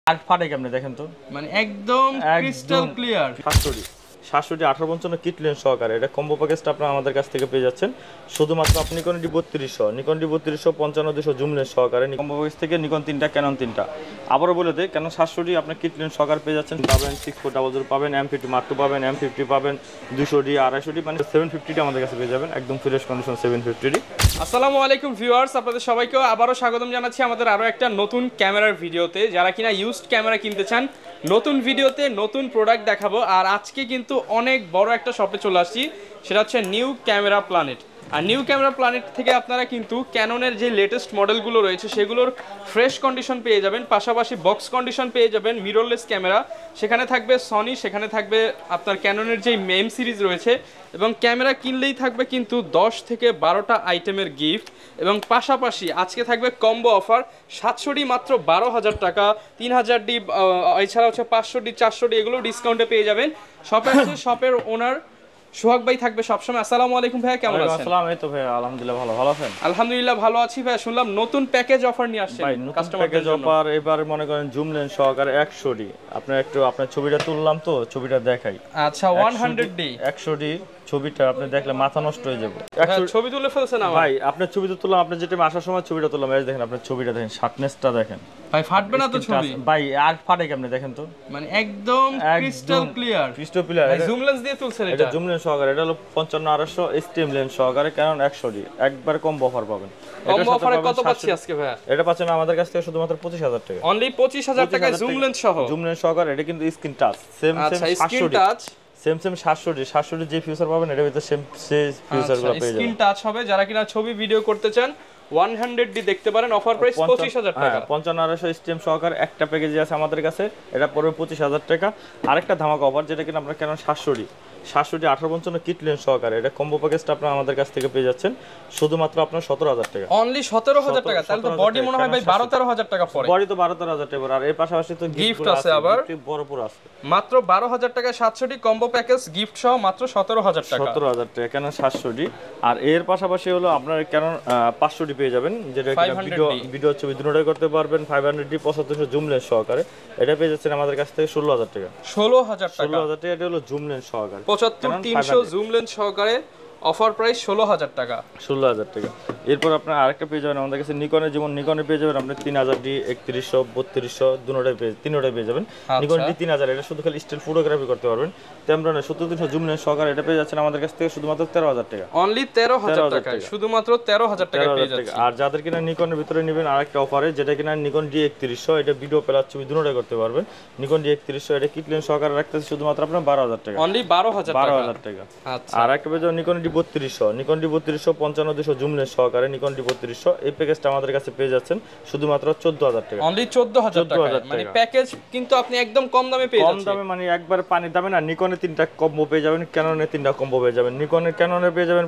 আর ফাটে কেমনে দেখেন তো, মানে একদম ক্রিস্টাল ক্লিয়ার। 700 58 কিট লেন্স সহকারে এটা কম্বো প্যাকেজটা আপনারা আমাদের কাছ থেকে পেয়ে যাচ্ছেন শুধুমাত্র আপনি নিকন ডি 3200 55 জুম লেন্স সহকারে কম্বো প্যাকেজ থেকে নিকন 3টা ক্যানন 3টা। আবারও বলে দেই কেন 700 আপনি কিট লেন্স সহকারে পেয়ে যাচ্ছেন, পাবেন 6400 পাবেন, M50 মার্ক 2 পাবেন, M50 পাবেন 200 ডি 250 ডি, মানে 750 টা আমাদের কাছে পেয়ে যাবেন একদম ফ্রেশ কন্ডিশন 750 ডি। আসসালামু আলাইকুম ভিউয়ার্স, আপনাদের সবাইকে আবারও স্বাগতম জানাচ্ছি আমাদের আরো একটা নতুন ক্যামেরার ভিডিওতে। যারা কিনা ইউজড ক্যামেরা কিনতে চান, নতুন ভিডিওতে নতুন প্রোডাক্ট দেখাবো। আর আজকে কিন্তু অনেক বড় একটা শপে চলে আসছি, সেটা হচ্ছে নিউ ক্যামেরা প্ল্যানেট। আর নিউ ক্যামেরা প্ল্যানেট থেকে আপনারা কিন্তু ক্যাননের যে লেটেস্ট মডেলগুলো রয়েছে সেগুলোর ফ্রেশ কন্ডিশন পেয়ে যাবেন, পাশাপাশি বক্স কন্ডিশন পেয়ে যাবেন, মিররলেস ক্যামেরা সেখানে থাকবে, সনি সেখানে থাকবে, আপনার ক্যাননের যেই মেম সিরিজ রয়েছে, এবং ক্যামেরা কিনলেই থাকবে কিন্তু 10 থেকে 12টা আইটেমের গিফট। এবং পাশাপাশি আজকে থাকবে কম্বো অফার 700 ডি মাত্র 12,000 টাকা, 3000 ডি, এছাড়া হচ্ছে 500 ডি 400 ডি, এগুলো ডিসকাউন্টে পেয়ে যাবেন। শপে আছে শপের ওনার সোহাগ ভাই থাকবে সবসময়। আসসালামু আলাইকুম ভাইয়া, কেমন আছেন? আসসালাম, এই তো ভাই আলহামদুলিল্লাহ ভালো আছেন? আলহামদুলিল্লাহ ভালো আছি ভাই। শুনলাম নতুন প্যাকেজ অফার নিয়ে আসছেন ভাই, নতুন প্যাকেজ অফার। এবার মনে করেন জুম লেন্স সহকারে 100 ডি, আপনার ছবিটা তুললাম তো, ছবিটা দেখাই। আচ্ছা 100 ডি 100 ডি ছবিটা আপনি দেখলে মাথা নষ্ট হয়ে যাবে। ছবি তুলে ফেলছেন ভাই, আপনার ছবি তো তুললাম, আপনি যেটা আসার সময় ছবিটা তুললাম, এই দেখেন আপনার ছবিটা দেখেন, শার্পনেসটা দেখেন ভাই, ফাটবে না তো ছবি? ভাই আর ফাটে কেমনে দেখেন তো, মানে একদম ক্রিস্টাল ক্লিয়ার। ভাই জুম লেন্স দিয়ে তুলছেন এটা জুম লেন্স সহকারে, এটা হলো 55 স্টিম লেন্স সহকারে কারণ 100 ডি একবার কম অফার পাবেন। কম অফারে কত পাচ্ছি আজকে ভাই? এটা পাচ্ছেন আমাদের কাছ থেকে শুধুমাত্র 25,000 টাকা, অনলি 25,000 টাকায় জুম লেন্স সহ। জুম লেন্স সহকারে এটা কিন্তু screen touch, same screen touch, same 700 D যে ফিউচার পাবেন এটা ভিতরে সেম ফিউচারগুলো পেয়ে যাবেন। স্ক্রিন টাচ হবে, যারা কিনা ছবি ভিডিও করতে চান 100 ডি দেখতে পারেন। অফার প্রাইস 25,000 টাকা। 55 স্টেম সহকারে একটা প্যাকেজ আছে আমাদের কাছে, এটা পড়বে 25,000 টাকা। আরেকটা ধামাকা অফার যেটা কিনা আপনারা কেন 700 ডি 58 কিট লেন্স সহকারে এটা কম্বো প্যাকেজটা আপনারা আমাদের কাছ থেকে পেয়ে যাচ্ছেন শুধুমাত্র আপনার 17,000 টাকা। অনলি 17,000 টাকা। তাহলে তো বডি মনে হয় ভাই 12-13,000 টাকা পড়ে। বডি তো 12-13,000 টাকা। আর এর পাশাপাশি তো গিফট আছে, আবার বড়পুর আছে মাত্র 12,000 টাকা 700 ডি কম্বো প্যাকেজ গিফট সহ মাত্র 17,000 টাকা। 17,000 টাকা কেন 700 ডি। আর এর পাশাপাশি হলো আপনার কেন 500 ডি পেয়ে যাবেন, যেটা ভিডিও ছবি দুটোই করতে পারবেন। 500 ডি 75 জুম লেন্স সহকারে এটা পেয়ে যাচ্ছেন আমাদের কাছ থেকে 16,000 টাকা। 16,000 টাকা। 16,000 টাকা এটা হলো জুম লেন্স সহকারে। 75-300 জুম লেন্স সহকারে অফার প্রাইস 16,000 টাকা। 16,000 টাকা। এরপর আপনার আরেকটা পেয়ে যাবেন আমাদের কাছে নিকনের, যেমন নিকনে পেয়ে যাবেন আপনি 3000 ডি 3100 3200 দুটোটাই পেয়ে যাবেন। নিকন ডি 3000 এটা শুধু খালি স্টিল ফটোগ্রাফি করতে পারবেন। তেমন 7300 জুম লেন্স সহকারে এটা পেয়ে যাচ্ছেন আমাদের কাছ থেকে শুধুমাত্র 13,000 টাকা। অনলি 13,000 টাকা, শুধুমাত্র 13,000 টাকা পেয়ে যাচ্ছেন। আর যাদের কিনা নিকনের ভিতরে নেবেন আরেকটা অফারে, যেটা কিনা নিকন ডি 3100 এটা ভিডিও প্লাস ছবি দুটোটাই করতে পারবেন। নিকন ডি 3100 এটা কিট লেন্স সহকারে রাখতেছে শুধুমাত্র আপনার 12,000 টাকা। অনলি 12,000 টাকা। আচ্ছা, আর একটা পেয়ে যাবেন নিকন ডি 3200 55 জুম লেন্স সহকারে নিকন ডি 3200 এই প্যাকেজটা আমাদের কাছে পেয়ে যাচ্ছেন শুধুমাত্র 14,000 টাকা। অনলি 14,000 টাকা। মানে প্যাকেজ কিন্তু আপনি একদম কম দামে পেয়ে যাচ্ছেন। কম দামে মানে একবার পানির দামে না। নিকনে 3টা কম্বো পেয়ে যাবেন, ক্যাননে 3টা কম্বো পেয়ে যাবেন। ক্যাননে পেয়ে যাবেন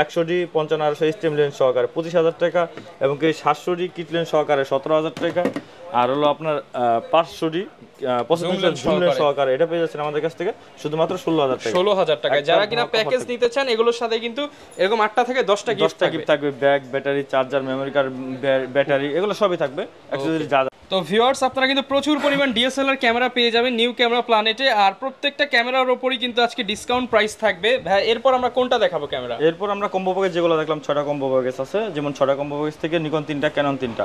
100 ডি 55 স্টিম লেন্স সহকারে 25,000 টাকা, এবং কি 700 ডি কিট লেন্স সহকারে 17,000 টাকা। আর হলো আপনার 500 ডি 75 জুম লেন্স সহকারে এটা পেয়ে যাচ্ছেন আমাদের কাছ থেকে শুধুমাত্র 16,000 টাকা। 16,000 টাকা। যারা কিনা প্যাকেজ নিতে চান এগুলোর সাথে কিন্তু এরকম 8টা থেকে 10টা গিফট থাকবে, bag, battery, charger, memory card, battery, এগুলো সবই থাকবে অ্যাকসেসরি যা। তো ভিউয়ার্স, আপনারা কিন্তু প্রচুর পরিমাণ ডিএসএলআর ক্যামেরা পেয়ে যাবেন নিউ ক্যামেরা প্ল্যানেটে। আর প্রত্যেকটা ক্যামেরার উপরই কিন্তু আজকে ডিসকাউন্ট প্রাইস থাকবে। ভাই এরপর আমরা কোনটা দেখাবো ক্যামেরা? এরপর আমরা কম্বো প্যাকেজ যেগুলো দেখলাম 6টা কম্বো প্যাকেজ আছে, যেমন 6টা কম্বো প্যাকেজ থেকে নিকন 3টা ক্যানন 3টা।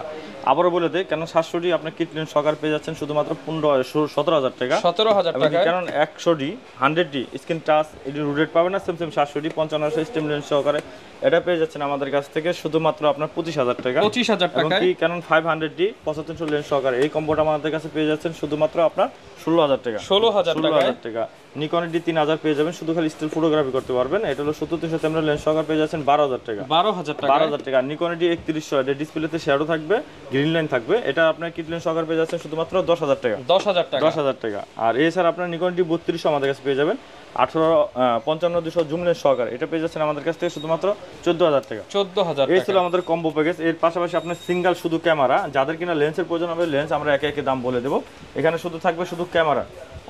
আবারও বলে দেই কেন 700 ডি আপনি কিট লেন্স সহকারে পেয়ে যাচ্ছেন শুধুমাত্র 17,000 টাকা। 17,000 টাকা। কারণ 100 ডি 100 ডি স্ক্রিন টাচ এটি রুটেড পাবেন না। সেম 700 ডি 55 স্টিম লেন্স সহকারে এটা পেয়ে যাচ্ছেন আমাদের কাছ থেকে শুধুমাত্র আপনার 25,000 টাকা। 25,000 টাকা। কি কারণ 500 ডি 75 লেন্স সহকারে এই কম্বোটা আমাদের কাছে পেয়ে যাচ্ছেন শুধুমাত্র আপনার 16,000 টাকা। 16,000 টাকা। নিকন ডি 3000 পেয়ে যাবেন, শুধু খালি স্টিল ফটোগ্রাফি করতে পারবেন। এটা হলো 70-300 লেন্স সহকারে পেয়ে যাচ্ছেন 12,000 টাকা। 12,000 টাকা। নিকন ডি 3100 এটা ডিসপ্লেতে শ্যাডো থাকবে, গ্রিন লাইন থাকবে, এটা আপনার কিট লেন্স সহকারে পেয়ে যাচ্ছেন শুধুমাত্র 10,000 টাকা। 10,000 টাকা। আর এছাড়া আপনার নিকন ডি 3200 আমাদের কাছে পেয়ে যাবেন 55 জুম লেন্স সহকারে এটা পেয়ে যাচ্ছেন আমাদের কাছ থেকে শুধুমাত্র 14,000 টাকা। 14,000 টাকা। এই ছিল আমাদের কম্বো প্যাকেজ। এর পাশাপাশি আপনার সিঙ্গেল শুধু ক্যামেরা যাদের কিনা লেন্সের প্রয়োজন হবে হবে লেন্স আমরা একে একে দাম বলে দেবো। এখানে শুধু থাকবে শুধু ক্যামেরা,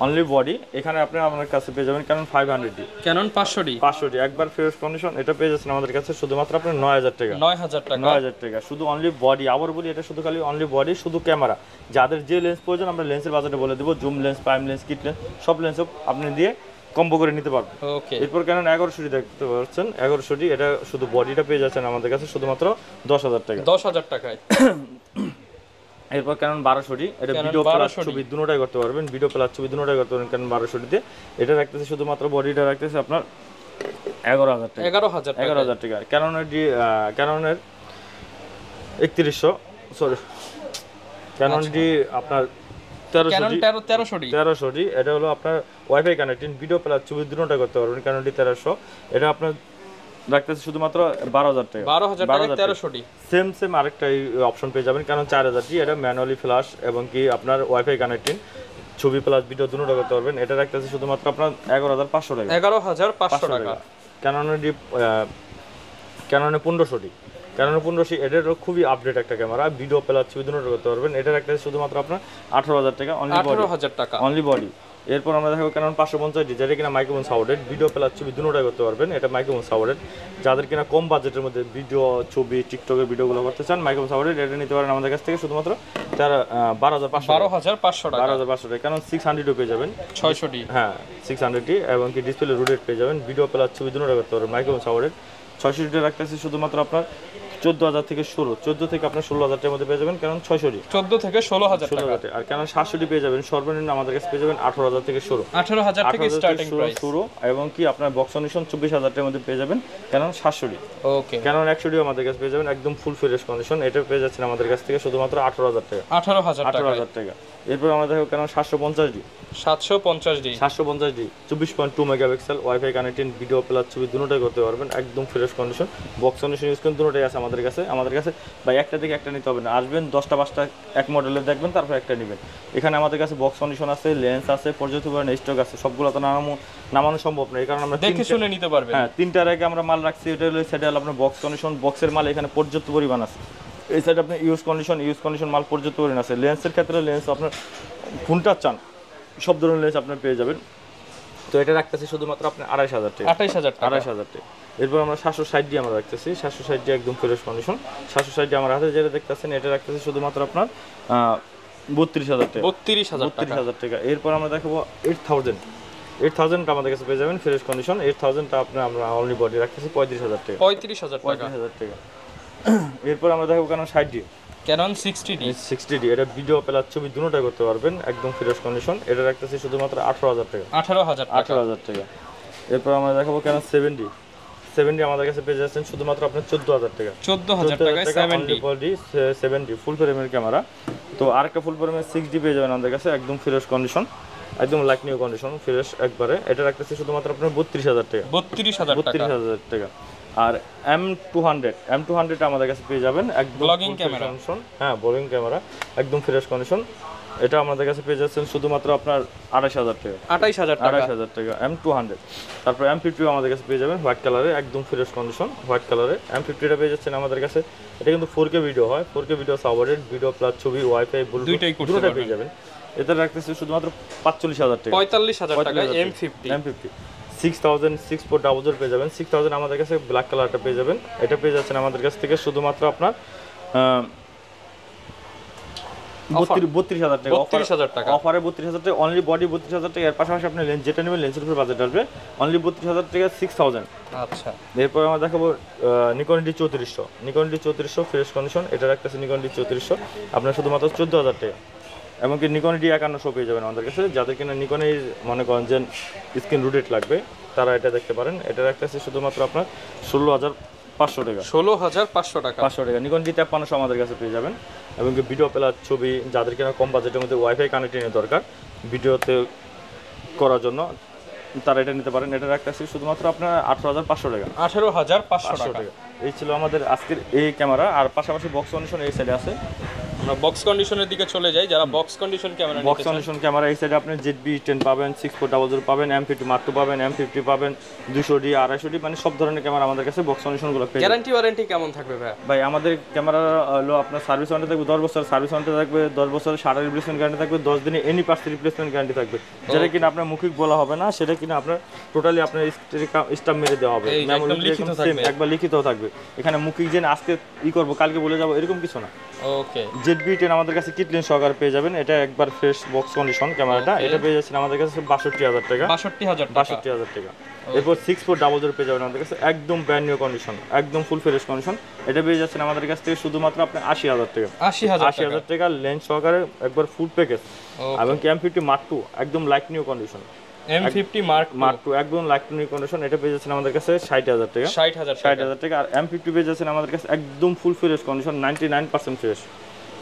অনলি বডি। এখানে আপনি আমাদের কাছে পেয়ে যাবেন ক্যানন 500D, ক্যানন 500D একবার ফ্রেশ কন্ডিশন। এটা পেয়ে যাচ্ছেন আমাদের কাছে শুধুমাত্র আপনার 9000 টাকা। 9000 টাকা শুধু অনলি বডি। আবার বলি, এটা শুধু খালি অনলি বডি, শুধু ক্যামেরা। যাদের যে লেন্স প্রয়োজন আমরা লেন্সের বাজারে বলে দেবো, zoom lens, prime lens, kit lens, সব লেন্স আপনি দিয়ে কম্বো করে নিতে পারবেন। ওকে, এরপর ক্যানন 1100D দেখতে পাচ্ছেন, 1100D এটা শুধু বডিটা পেয়ে যাচ্ছেন আমাদের কাছে শুধুমাত্র 10000 টাকা। 10000 টাকায়। এরপর ক্যানন 1200D, এটা ভিডিও প্লাস ছবি দুটোটাই করতে পারবেন, ভিডিও প্লাস ছবি দুটোটাই করতে পারবেন ক্যানন 1200D তে। এটা রাখতেছে শুধুমাত্র বডিটা রাখতেছে আপনার 11000 টাকা। 11000 টাকা। ক্যাননের 3100, সরি ক্যানন ডি আপনার 1300D। এটা হলো আপনার ওয়াইফাই কানেক্টিং, ভিডিও প্লাস ছবি দুটোটাই করতে পারবেন ক্যানন ডি 1300। এটা আপনার রাখতেছে শুধুমাত্র 12000 টাকা। 12000 টাকা 1300D। সেম আরেকটা অপশন পেয়ে যাবেন কারণ 4000D, এটা ম্যানুয়ালি ফ্ল্যাশ এবং কি আপনার ওয়াইফাই কানেক্টিং, ছবি প্লাস ভিডিও দুটোটা করতে পারবেন। এটা রাখতেছে শুধুমাত্র আপনার 11500 টাকা। 11500 টাকা। ক্যাননের 1500D, এটারও খুবই আপডেট একটা ক্যামেরা, ভিডিও প্লাস ছবি দুটোটা করতে পারবেন। এটা রাখতেছে শুধুমাত্র আপনার 18000 টাকা, অনলি বডি। এরপর আমরা দেখো ক্যানন 550D, যেটা কিনা মাইক্রোফোন সাপোর্টেড, ভিডিও প্লাস ছবি দুটোটাই করতে পারবেন। এটা মাইক্রোফোন সাপোর্টেড। যাদের কিনা কম বাজেটের মধ্যে ভিডিও, ছবি, টিকটকের ভিডিওগুলো করতে চান, মাইক্রোফোন সাপোর্টেড, এটা নিতে পারেন আমাদের কাছ থেকে শুধুমাত্র 12500 টাকা। ক্যানন 600D পেয়ে যাবেন, 600D, হ্যাঁ 600D, এবং কি ডিসপ্লে রোটেট পেয়ে যাবেন, ভিডিও প্লাস ছবি দুটোটা করতে পারবেন, মাইক্রোফোন সাপোর্টেড। 600D রাখতেছি শুধুমাত্র আপনার 14000 থেকে শুরু, 14 থেকে আপনার 16000 টাকার মধ্যে পেয়ে যাবেন ক্যানন 600D, 14 থেকে 16000 টাকা। আর ক্যানন 700D পেয়ে যাবেন সর্বনিম্ন আমাদের কাছে পেয়ে যাবেন 18000 থেকে শুরু, 18000 থেকে স্টার্টিং প্রাইস শুরু, এবং কি আপনার বক্স কন্ডিশন 24000 টাকার মধ্যে পেয়ে যাবেন ক্যানন 700D। ওকে, ক্যানন 100D আমাদের কাছে পেয়ে যাবেন একদম ফুল ফ্রেশ কন্ডিশন। এটা পেয়ে যাচ্ছেন আমাদের কাছ থেকে শুধুমাত্র 18000 টাকা। 18000 টাকা। এরপর আমরা দেখো Canon 750D, 750D, 24.2 megapixel, WiFi connecting, video plus ছবি দুটোটাই করতে পারবেন, একদম fresh condition, box condition use করেন, দুটোটাই আছে আমাদের কাছে। ভাই একটা থেকে একটা নিতে হবে না, আসবেন 10টা 5টা এক মডেলের দেখবেন, তারপর একটা নেবেন। এখানে আমাদের কাছে বক্স কন্ডিশন আছে, লেন্স আছে, পর্যাপ্ত পরিমাণে স্টক আছে, সবগুলো তো নামানো সম্ভব না, এই কারণে আমরা দেখে শুনে নিতে পারবেন। হ্যাঁ, 3টার আগে আমরা মাল রাখছি, এটা হলো সেটা হলো আপনার বক্স কন্ডিশন, বক্সের মাল এখানে পর্যাপ্ত পরিমাণ আছে। এই সাইড আপনি ইউজ কন্ডিশন মাল পর্যাপ্ত পরিমাণ আছে। লেন্সের ক্ষেত্রে লেন্স আপনার কোনটা চান সব ধরনের লেন্স আপনার পেয়ে যাবেন। তো এটা রাখতেছি শুধুমাত্র আপনার 28000 টাকা। 28000 টাকা। এরপর আমরা 760D আমরা রাখতেছি, 760D একদম ফ্রেশ কন্ডিশন। 760D আমার হাতে যেটা দেখতেছেন এটা রাখতেছি শুধুমাত্র আপনার 32000 টাকা। 32000 টাকা। এরপর আমরা দেখাবো 8000 আমাদের কাছে পেয়ে যাবেন ফ্রেশ কন্ডিশন। 8000টা আমরা অনলি বডি রাখতেছি 35000 টাকা। 35000 টাকা। এরপর আমরা দেখাবো কারণ 60D, ক্যানন 60D, এটা ভিডিও প্লাস ছবি দুটোটাই করতে পারবেন, একদম ফ্রেশ কন্ডিশন। এটা রাখতেছি শুধুমাত্র 18000 টাকা। 18000 টাকা। এরপর আমরা দেখাবো কেন 70 আমাদের কাছে পেয়ে যাচ্ছেন শুধুমাত্র আপনার 14000 টাকা। 14000 টাকায় 70 ফুল ফ্রেমের ক্যামেরা। তো আরেকটা ফুল ফ্রেমের 6D পেয়ে যাবেন আমাদের কাছে, একদম ফ্রেশ কন্ডিশন, একদম লাইক নিউ কন্ডিশন, ফ্রেশ একবারে। এটা রাখতেছি শুধুমাত্র আপনার 32000 টাকা। 32000 টাকা। আর M200 আমাদের কাছে পেয়ে যাবেন একদম ব্লগিং ক্যামেরা, হ্যাঁ ব্লগিং ক্যামেরা, একদম ফ্রেশ কন্ডিশন। এটা আমাদের কাছে পেয়ে যাচ্ছেন শুধুমাত্র আপনার 28000 টাকা। 28000 টাকা M200। তারপর M50 আমাদের কাছে পেয়ে যাবেন হোয়াইট কালারে, একদম ফ্রেশ কন্ডিশন হোয়াইট কালারে। M50টা পেয়ে যাচ্ছেন আমাদের কাছে। এটা কিন্তু 4K ভিডিও হয়, 4K video supported, video plus ছবি, ওয়াইফাই, ব্লুটুথ দুটোই পেয়ে যাবেন। এটা রাখতেছি শুধুমাত্র 45000 টাকা। 45000 টাকা M50। 6000 পেয়ে যাবেন। 6000 আমাদের কাছে ব্ল্যাক কালারটা পেয়ে যাবেন। এটা পেয়ে যাচ্ছেন আমাদের কাছ থেকে শুধুমাত্র আপনার 32000 টাকা। 32000 টাকা অফারে 32000 টাকা, অনলি বডি 32000 টাকা। এর পাশাপাশি আপনি লেন্স যেটা নেবেন লেন্সের উপর বাজেট আসবে অনলি 32000 টাকা। 6000। আচ্ছা, এরপর আমরা দেখাবো নিকন ডি 3400 ফ্রেশ কন্ডিশন। এটা রাখতেছে নিকন ডি 3400 আপনার শুধুমাত্র 14000 টাকা। এমনকি নিকন ডি 5100 পেয়ে যাবেন আমাদের কাছে। যাদের কিনা নিকনের মনে করেন যে স্ক্রিন রোটেট লাগবে তারা এটা দেখতে পারেন। এটা রাখতেছে শুধুমাত্র আপনার 16500 টাকা। 16500 টাকা। নিকন ডি 5300 আমাদের কাছে পেয়ে যাবেন। এবং ভিডিও প্লাস ছবি, যাদের কিনা কম বাজেটের মধ্যে ওয়াইফাই কানেক্টিংয়ের দরকার ভিডিওতে করার জন্য, তারা এটা নিতে পারেন। এটা রাখতেছি শুধুমাত্র আপনার 18500 টাকা। 18500 টাকা। এই ছিল আমাদের আজকের এই ক্যামেরা। আর পাশাপাশি বক্স কন্ডিশন এই সাইডে আছে, আমরা বক্স কন্ডিশনের দিকে চলে যাই, যারা box condition camera box condition camera এই সাইডে আপনি ZB-10 পাবেন, 6400 পাবেন, M50 Mark II পাবেন, M50 পাবেন, 200D 250D, মানে সব ধরনের ক্যামেরা আমাদের কাছে বক্স কন্ডিশনগুলো পেয়ে যাবেন। গ্যারান্টি ওয়ারেন্টি কেমন থাকবে ভাই? ভাই আমাদের ক্যামেরা হলো আপনার সার্ভিস ওয়ারেন্টি থাকবে 10 বছর, সার্ভিস ওয়ারেন্টি থাকবে 10 বছর, শাটার রিপ্লেসমেন্ট গ্যারান্টি থাকবে 10 দিনে, এনি পার্টস রিপ্লেসমেন্ট গ্যারান্টি থাকবে, যেটা কিনা আপনার মুখিক বলা হবে না, সেটা কিনা আপনার টোটালি আপনার স্টাম্প মেরে দেওয়া হবে, একবার লিখিত থাকবে। এখানে মুখিক যে আজকে করবো কালকে বলে যাবো এরকম কিছু না। ওকে, ZB-10 আমাদের কাছে কিট লেন্স সহকারে পেয়ে যাবেন, এটা একবার ফ্রেশ বক্স কন্ডিশন ক্যামেরাটা, এটা পেয়ে যাচ্ছেন আমাদের কাছে 62000 টাকা। 62000 টাকা। এরপর 6400 পেয়ে যাবেন আমাদের কাছে, একদম ব্র্যান্ড নিউ কন্ডিশন, একদম ফুল ফ্রেশ কন্ডিশন, এটা পেয়ে যাচ্ছেন আমাদের কাছ থেকে শুধুমাত্র আপনি 80000 টাকা। 80000 টাকা লেন্স সহকারে একবার ফুল প্যাকেজ। এবং কি M50 Mark II একদম like new condition, M50 Mark II একদম লাইক নিউ কন্ডিশন, এটা পেয়ে যাচ্ছেন আমাদের কাছে 60000 টাকা। 60000 টাকা। আর M50 পেয়ে যাচ্ছেন আমাদের কাছে একদম full fresh condition, 99% fresh,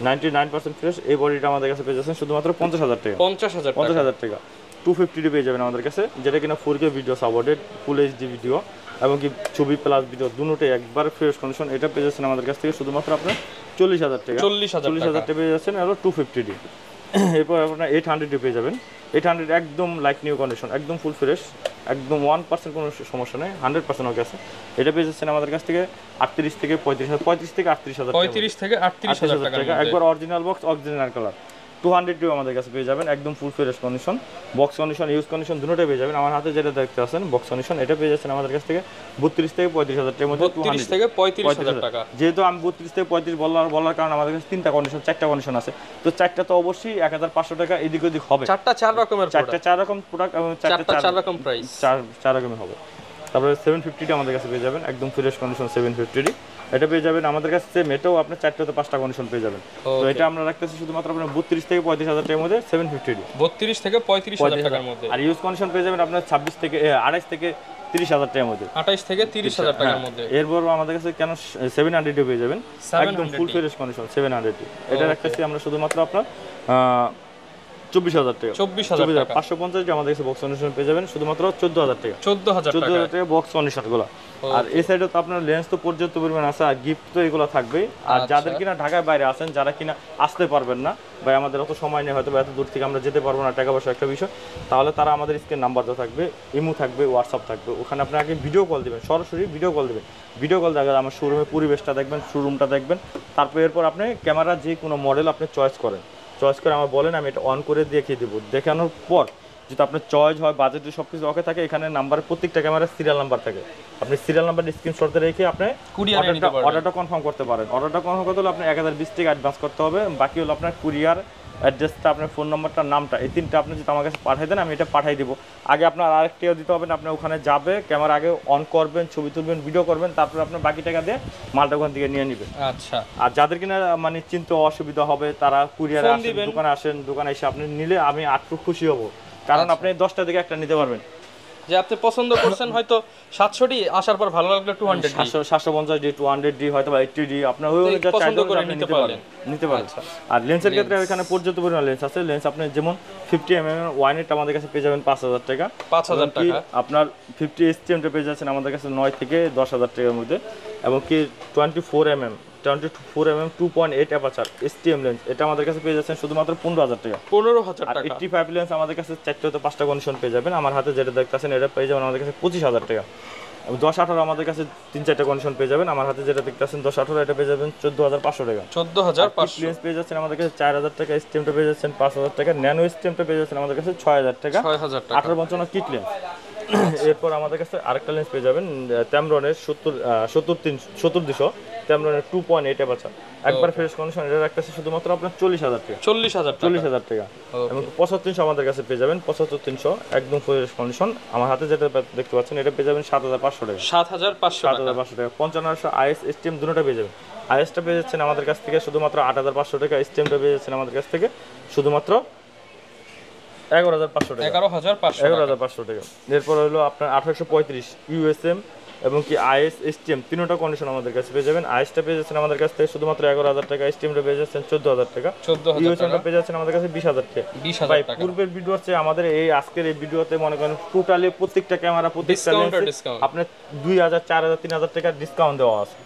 99% fresh. এই বডিটা আমাদের কাছে পেয়ে যাচ্ছেন শুধুমাত্র 50000 টাকা। 50000 টাকা। 250D পেয়ে যাবেন আমাদের কাছে, যেটা কিনা 4K ভিডিও সাপোর্টেড, ফুল HD ভিডিও এবং কি ছবি প্লাস ভিডিও দুটোই একবার ফ্রেশ কন্ডিশন, এটা পেয়ে যাচ্ছেন আমাদের কাছ থেকে শুধুমাত্র আপনার 40000 টাকা। 40000 টাকা পেয়ে যাচ্ছেন আর 250D। এরপর আপনার 800D পেয়ে যাবেন, 800 একদম লাইক নিউ কন্ডিশন, একদম ফুল ফ্রেশ, একদম 1% কোনো সমস্যা নেই, 100% ওকে আছে। এটা পেয়ে যাচ্ছেন আমাদের কাছ থেকে 38 থেকে 38000 টাকা। একবার original box, original colour. 200D আমাদের কাছে পেয়ে যাবেন, একদম full fresh condition, box condition, use condition দুটোটাই পেয়ে যাবেন। আমার হাতে যেটা দেখতে আছেন বক্স কন্ডিশন, এটা পেয়ে যাচ্ছেন আমাদের কাছ থেকে 32 থেকে 35000 টাকার মধ্যে। 32 থেকে 35000 টাকা। যেহেতু আমি 32 থেকে 35 বলার কারণে আমাদের কাছে 3টা কন্ডিশন, 4টা কন্ডিশন আছে, তো 4টা তো অবশ্যই 1500 টাকা এদিক ওদিক হবে। 4টা 4 রকমের, 4টা 4 রকম প্রোডাক্ট এবং 4টা 4 রকম প্রাইস, 4 রকমের হবে। তারপরে 750D আমাদের কাছে পেয়ে যাবেন, একদম ফ্রেশ কন্ডিশন 750D, এটা পেয়ে যাবেন আমাদের কাছে সেম, এটাও আপনার 4টা 5টা কন্ডিশন পেয়ে যাবেন। তো এটা আমরা রাখতেছি শুধুমাত্র আপনার 32 থেকে 35000 টাকার মধ্যে 750D। 32 থেকে 35000 টাকার মধ্যে। আর ইউজ কন্ডিশন পেয়ে যাবেন আপনার 28 থেকে 30000 টাকার মধ্যে। 28 থেকে 30000 টাকার মধ্যে। এরপর আমাদের কাছে কেন 700D পেয়ে যাবেন, একদম ফুল ফ্রেশ কন্ডিশন 700D। এটা রাখতেছি আমরা শুধুমাত্র আপনার 24000 টাকা। 550 আমাদের কাছে বক্স কন্ডিশন পেয়ে যাবেন শুধুমাত্র 14000 টাকা। 14000 টাকা বক্স কন্ডিশনগুলো। আর এই সাইডে তো আপনার লেন্স তো পর্যাপ্ত পরিমাণ আছে, আর গিফট তো এগুলো থাকবেই। আর যাদের কিনা ঢাকায় বাইরে আছেন, যারা কিনা আসতে পারবেন না, ভাই আমাদের অত সময় নেই, হয়তো এত দূর থেকে আমরা যেতে পারবো না, টাকা পয়সা একটা বিষয়, তাহলে তারা আমাদের স্ক্রিন নাম্বার তো থাকবে, ইমো থাকবে, হোয়াটসঅ্যাপ থাকবে, ওখানে আপনি আগে ভিডিও কল দেবেন, সরাসরি ভিডিও কল দেবেন। ভিডিও কল দেখে আমার শোরুমের পরিবেশটা দেখবেন, শোরুমটা দেখবেন, তারপর এরপর আপনি ক্যামেরার যে কোনো মডেল আপনি চয়েস করেন, চয়েস করে আমার বলেন, আমি এটা অন করে দেখিয়ে দেবো। দেখানোর পর যদি আপনার চয়েস হয়, বাজেট সব কিছু ওকে থাকে, এখানে নাম্বারে প্রত্যেকটা ক্যামেরার সিরিয়াল নাম্বার থাকে, আপনি সিরিয়াল নাম্বার স্ক্রিনশটে রেখে আপনি অর্ডারটা কনফার্ম করতে পারেন। অর্ডারটা কনফার্ম করতে হলে আপনি 1020 টাকা অ্যাডভান্স করতে হবে, বাকি হলো আপনার কুরিয়ার অ্যাড্রেসটা, আপনার ফোন নাম্বারটা, নামটা, এই 3টা আপনি যদি আমার কাছে পাঠিয়ে দেন, আমি এটা পাঠিয়ে দেবো। আগে আপনার আরেকটাও দিতে হবে না, আপনি ওখানে যাবে, ক্যামেরা আগে অন করবেন, ছবি তুলবেন, ভিডিও করবেন, তারপর আপনার বাকি টাকা দিয়ে মালটা ওখান থেকে নিয়ে নেবেন। আচ্ছা। আর যাদের কিনা মানে চিনতে অসুবিধা হবে, তারা কুরিয়ারে আসেন, দোকানে আসেন, দোকানে এসে আপনি নিলে আমি আটটু খুশি হব, কারণ আপনি 10টা থেকে একটা নিতে পারবেন। যে আপনি পছন্দ করছেন হয়তো 700D, আসার পর ভালো লাগলো 200D, 750D, 200D, হয়তো 80D, আপনার ওই অনুযায়ী পছন্দ করে নিতে পারবেন। আর লেন্সের ক্ষেত্রে এখানে পর্যাপ্ত পরিমাণ লেন্স আছে। লেন্স আপনি যেমন 50mm ওয়াইনেট আমাদের কাছে পেয়ে যাবেন 5000 টাকা। 5000 টাকা। আপনার 50 STM পেয়ে যাচ্ছেন আমাদের কাছে 9 থেকে 10000 টাকার মধ্যে। এবং কি 24mm 2.8 অ্যাপারচার STM লেন্স, এটা আমাদের কাছে পেয়ে যাচ্ছেন শুধুমাত্র 15000 টাকা। 15000 টাকা। 85 লেন্স আমাদের কাছে 4টা থেকে 5টা কন্ডিশন পেয়ে যাবেন। আমার হাতে যেটা দেখতেছেন এটা পেয়ে যাবেন আমাদের কাছে 25000 টাকা। 10-18 আমাদের কাছে 3-4টা কন্ডিশন পেয়ে যাবেন। আমার হাতে যেটা দেখতেছেন 10-18 এটা পেয়ে যাবেন 14500 টাকা। 14500 লেন্স পেয়ে যাচ্ছেন আমাদের কাছে 4000 টাকা। স্টেমটা পেয়ে যাচ্ছেন 5000 টাকা। ন্যানো স্টেমটা পেয়ে যাচ্ছেন আমাদের কাছে 6000 টাকা। 6000 টাকা 1855 কিট লেন্স। এরপর আমাদের কাছে আরেকটা লেন্স পেয়ে যাবেন ট্যামরনের 70-200 ট্যামরনের 2.8 অ্যাপারচার, একবার ফ্রেশ কন্ডিশন। এটা রাখতেছে শুধুমাত্র আপনার 40000 টাকা। 40000 টাকা। এবং 7500 আমাদের কাছে পেয়ে যাবেন 7500 একদম ফ্রেশ কন্ডিশন। আমার হাতে যেটা দেখতে পাচ্ছেন এটা পেয়ে যাবেন 7500 টাকা। 7500 টাকা। 5500 IS স্টেম দুটোটা পেয়ে যাবেন। IS-টা পেয়ে যাচ্ছেন আমাদের কাছ থেকে শুধুমাত্র 8500 টাকা। স্টেমটা পেয়ে যাচ্ছেন আমাদের কাছ থেকে শুধুমাত্র 11500 টাকা। 11500 টাকা। এরপর হলো আপনার 1835 USM এবং কি IS STM তিনটা কন্ডিশন আমাদের কাছে পেয়ে যাবেন। IS-টা পেয়ে যাচ্ছেন আমাদের কাছ থেকে শুধুমাত্র 11000 টাকা। STM-টা পেয়ে যাচ্ছেন 14000 টাকা। USM-টা পেয়ে যাচ্ছেন আমাদের কাছে 20000 টাকা। ভাই পূর্বের ভিডিওর চেয়ে আমাদের এই আজকের এই ভিডিওতে মনে করেন টোটালি প্রত্যেকটা ক্যামেরা প্রত্যেকটা লেন্সে আপনার 2000 4000 3000 টাকা ডিসকাউন্ট দেওয়া আছে।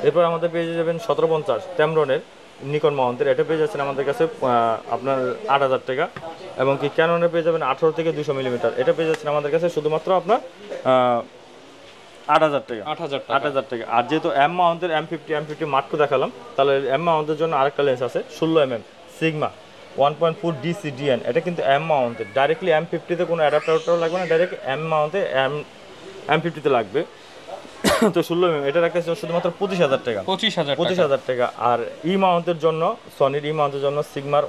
এরপর আমাদের পেয়ে যাবেন 1750 ট্যামরনের নিকন মাউন্টের, এটা পেয়ে যাচ্ছেন আমাদের কাছে আপনার 8,000 টাকা। এবং কি ক্যাননের পেয়ে যাবেন 18 থেকে 200 মিলিমিটার, এটা পেয়ে যাচ্ছেন আমাদের কাছে শুধুমাত্র আপনার 8,000 টাকা। 8,000 টাকা। আর যেহেতু এম মাউন্টের M50 মাত্র দেখালাম, তাহলে এম মাউন্টের জন্য আরেকটা লেন্স আছে 16mm সিগমা 1.4 DCDN, এটা কিন্তু এম মাউন্টের। ডাইরেক্টলি M50-তে কোনো অ্যাডাপ্টারটাও লাগবে না, ডাইরেক্ট এম মাউন্টে M50-তে লাগবে। তো 16mm এটা রাখতে শুধুমাত্র 25,000 টাকা। 25,000 টাকা। আর ই মাউন্টের জন্য সনির ই মাউন্টের জন্য সিগমার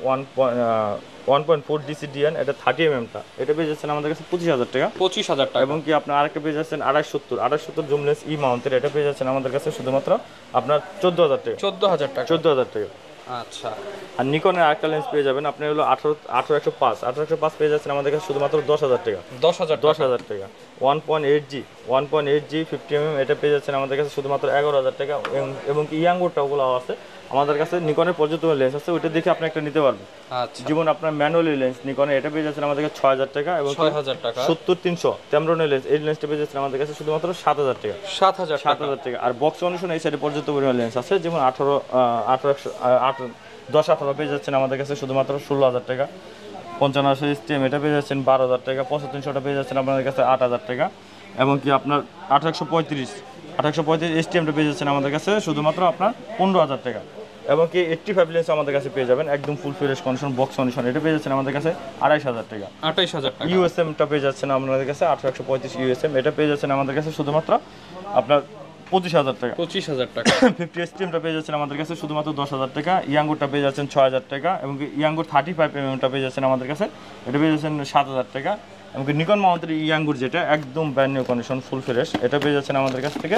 1.4 DCDN, এটা 30mm-টা, এটা পেয়ে যাচ্ছেন আমাদের কাছে 25,000 টাকা। 25,000 টাকা। এবং কি আপনার আরেকটা পেয়ে যাচ্ছেন 270 জুম লেন্স ই মাউন্টের, এটা পেয়ে যাচ্ছেন আমাদের কাছে শুধুমাত্র আপনার 14,000 টাকা। 14,000 টাকা। আচ্ছা। আর নিকনের আরেকটা লেন্স পেয়ে যাবেন আপনি হলো 18-105 পেয়ে যাচ্ছেন আমাদের কাছে শুধুমাত্র 10,000 টাকা। 10,000 টাকা। 1.8G 50mm, এটা পেয়ে যাচ্ছেন আমাদের কাছে শুধুমাত্র 11,000 টাকা। এবং কি ইয়াঙ্গুরটা ওগুলো আছে আমাদের কাছে, নিকনের পর্যাপ্ত লেন্স আছে, ওইটা দেখে আপনি একটা নিতে পারবেন। আচ্ছা। যেমন আপনার ম্যানুয়ালি লেন্স নিকনে, এটা পেয়ে যাচ্ছেন আমাদের কাছে 6,000 টাকা। এবং 6,000 টাকা। 70-300 ট্যামরনের লেন্স, এই লেন্সটা পেয়ে যাচ্ছেন আমাদের কাছে শুধুমাত্র 7,000 টাকা। 7,000 টাকা। আর বক্স কন্ডিশন এই সাইডে পর্যাপ্ত পরিমাণ লেন্স আছে, যেমন 10-18 পেয়ে যাচ্ছেন আমাদের কাছে শুধুমাত্র 16,000 টাকা। 55 STM, এটা পেয়ে যাচ্ছেন 12,000 টাকা। 65-টা পেয়ে যাচ্ছেন আপনাদের কাছে 8,000 টাকা। এবং কি আপনার 1835 STM-টা পেয়ে যাচ্ছেন আমাদের কাছে শুধুমাত্র আপনার 15,000 টাকা। এবং কি 85 লেন্স আমাদের কাছে পেয়ে যাবেন একদম full fresh condition box condition, এটা পেয়ে যাচ্ছেন আমাদের কাছে 28,000 টাকা। 28,000 টাকা। USM-টা পেয়ে যাচ্ছেন আমাদের কাছে 1835 USM, এটা পেয়ে যাচ্ছেন আমাদের কাছে শুধুমাত্র আপনার 25,000 টাকা। 25,000 টাকা। 50 STM-টা পেয়ে যাচ্ছেন আমাদের কাছে শুধুমাত্র 10,000 টাকা। ইয়াঙ্গুরটা পেয়ে যাচ্ছেন 6,000 টাকা। এবং ইয়াঙ্গুর 35mm-টা পেয়ে যাচ্ছেন আমাদের কাছে, এটা পেয়ে যাচ্ছেন 7,000 টাকা। এবং নিকন মাউন্টের ইয়াঙ্গুর যেটা একদম brand new condition full fresh, এটা পেয়ে যাচ্ছেন আমাদের কাছ থেকে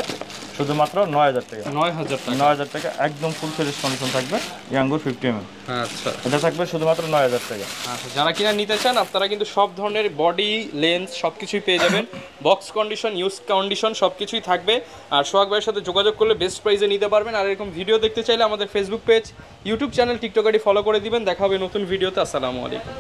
শুধুমাত্র 9,000 টাকা। 9,000 টাকা একদম ফুল ফ্রেশ কন্ডিশন থাকবে ইয়াঙ্গুর 50mm। আচ্ছা, এটা থাকবে শুধুমাত্র 9,000 টাকা। আচ্ছা, যারা কিনা নিতে চান আপনারা কিন্তু সব ধরনের বডি লেন্স সবকিছুই পেয়ে যাবেন, বক্স কন্ডিশন ইউজ কন্ডিশন সবকিছুই থাকবে। আর সোহাগ ভাইয়ের সাথে যোগাযোগ করলে বেস্ট প্রাইসে নিতে পারবেন। আর এরকম ভিডিও দেখতে চাইলে আমাদের Facebook page, YouTube channel, TikTok ID follow করে দিবেন। দেখা হবে নতুন ভিডিওতে। আসসালামু আলাইকুম।